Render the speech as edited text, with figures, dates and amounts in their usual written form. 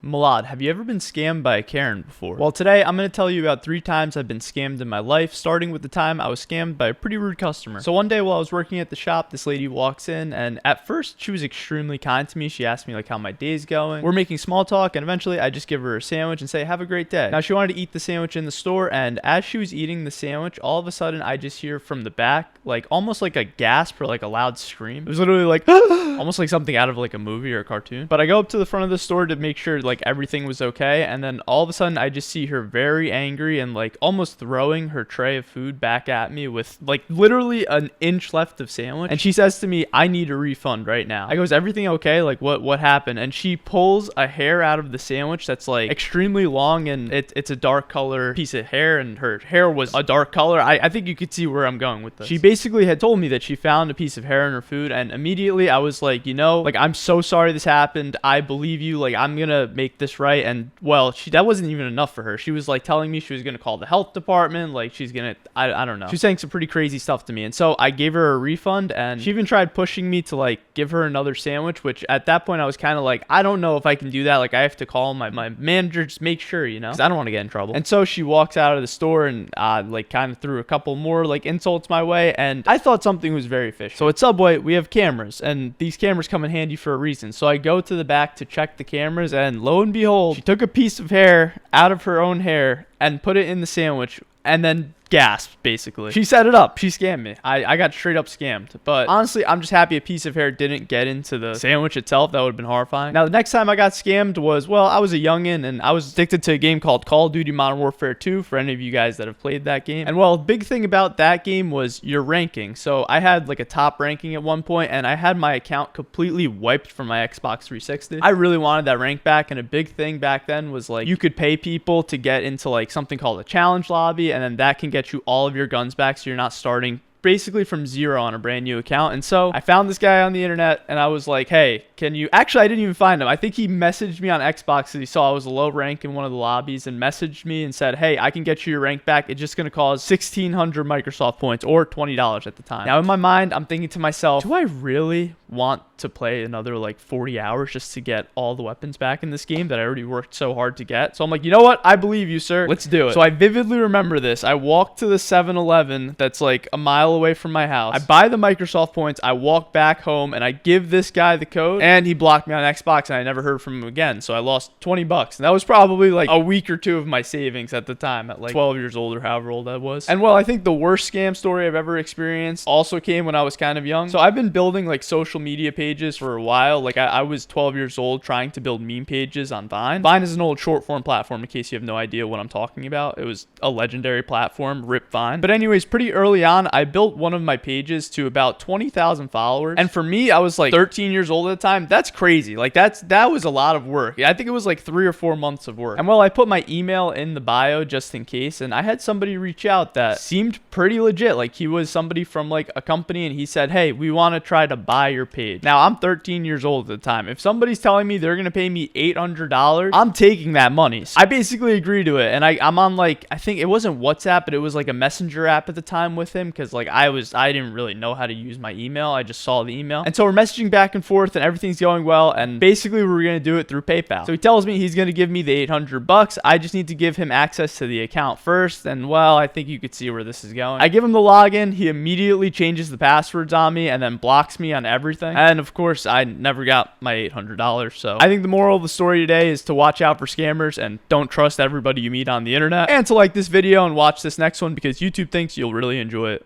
Milad, have you ever been scammed by a Karen before? Well, today I'm going to tell you about 3 times I've been scammed in my life, starting with the time I was scammed by a pretty rude customer. So one day while I was working at the shop, this lady walks in, and at first she was extremely kind to me. She asked me like how my day's going. We're making small talk, and eventually I just give her a sandwich and say, have a great day. Now she wanted to eat the sandwich in the store, and as she was eating the sandwich, all of a sudden I just hear from the back, like almost like a gasp or like a loud scream. It was literally like, almost like something out of like a movie or a cartoon. But I go up to the front of the store to make sure like everything was okay, and then all of a sudden I just see her very angry and like almost throwing her tray of food back at me with like literally an inch left of sandwich, and she says to me, I need a refund right now. I go, is everything okay? Like what happened? And she pulls a hair out of the sandwich that's like extremely long, and it's a dark color piece of hair, and her hair was a dark color. I think you could see where I'm going with this. She basically had told me that she found a piece of hair in her food, and immediately I was like, you know, like, I'm so sorry this happened. I believe you. Like, I'm gonna make this right. And well, that wasn't even enough for her. She was like telling me she was gonna call the health department. Like, she's gonna, I don't know. She was saying some pretty crazy stuff to me, and so I gave her a refund, and she even tried pushing me to like give her another sandwich, which at that point I was kind of like, I don't know if I can do that. Like, I have to call my manager, just make sure, you know, because I don't want to get in trouble. And so she walks out of the store and like kind of threw a couple more like insults my way, and I thought something was very fishy. So at Subway we have cameras, and these cameras come in handy for a reason. So I go to the back to check the cameras, and lo and behold, she took a piece of hair out of her own hair and put it in the sandwich, and then gasped, basically. She set it up. She scammed me. I got straight up scammed. But honestly, I'm just happy a piece of hair didn't get into the sandwich itself. That would have been horrifying. Now, the next time I got scammed was, well, I was a youngin', and I was addicted to a game called Call of Duty Modern Warfare 2, for any of you guys that have played that game. And well, the big thing about that game was your ranking. So I had like a top ranking at one point, and I had my account completely wiped from my Xbox 360. I really wanted that rank back, and a big thing back then was like you could pay people to get into like something called a challenge lobby, and then that can get you all of your guns back, so you're not starting basically from zero on a brand new account. And so I found this guy on the internet, and I was like, hey, can you actually, I didn't even find him. I think he messaged me on Xbox because he saw I was a low rank in one of the lobbies, and messaged me and said, hey, I can get you your rank back. It's just going to cost 1,600 Microsoft points, or $20 at the time. Now in my mind, I'm thinking to myself, do I really want to play another like 40 hours just to get all the weapons back in this game that I already worked so hard to get? So I'm like, you know what? I believe you, sir. Let's do it. So I vividly remember this. I walked to the 7-Eleven that's like a mile away from my house. I buy the Microsoft points. I walk back home, and I give this guy the code, and he blocked me on Xbox, and I never heard from him again. So I lost $20, and that was probably like a week or two of my savings at the time, at like 12 years old or however old I was. And well, I think the worst scam story I've ever experienced also came when I was kind of young. So I've been building like social media pages for a while. Like I was 12 years old trying to build meme pages on Vine. Vine is an old short form platform, in case you have no idea what I'm talking about. It was a legendary platform, rip Vine. But anyways, pretty early on, I built one of my pages to about 20,000 followers. And for me, I was like 13 years old at the time. That's crazy. Like that was a lot of work. I think it was like 3 or 4 months of work. And well, I put my email in the bio just in case, and I had somebody reach out that seemed pretty legit. Like, he was somebody from like a company, and he said, hey, we want to try to buy your page. Now, I'm 13 years old at the time. If somebody's telling me they're going to pay me $800, I'm taking that money. So I basically agree to it. And I'm on like, I think it wasn't WhatsApp, but it was like a messenger app at the time with him, because like I didn't really know how to use my email. I just saw the email. And so we're messaging back and forth, and everything's going well. And basically we're going to do it through PayPal. So he tells me he's going to give me the $800. I just need to give him access to the account first. And well, I think you could see where this is going. I give him the login. He immediately changes the passwords on me, and then blocks me on everything. And of course, I never got my $800. So I think the moral of the story today is to watch out for scammers, and don't trust everybody you meet on the internet, and to like this video and watch this next one, because YouTube thinks you'll really enjoy it.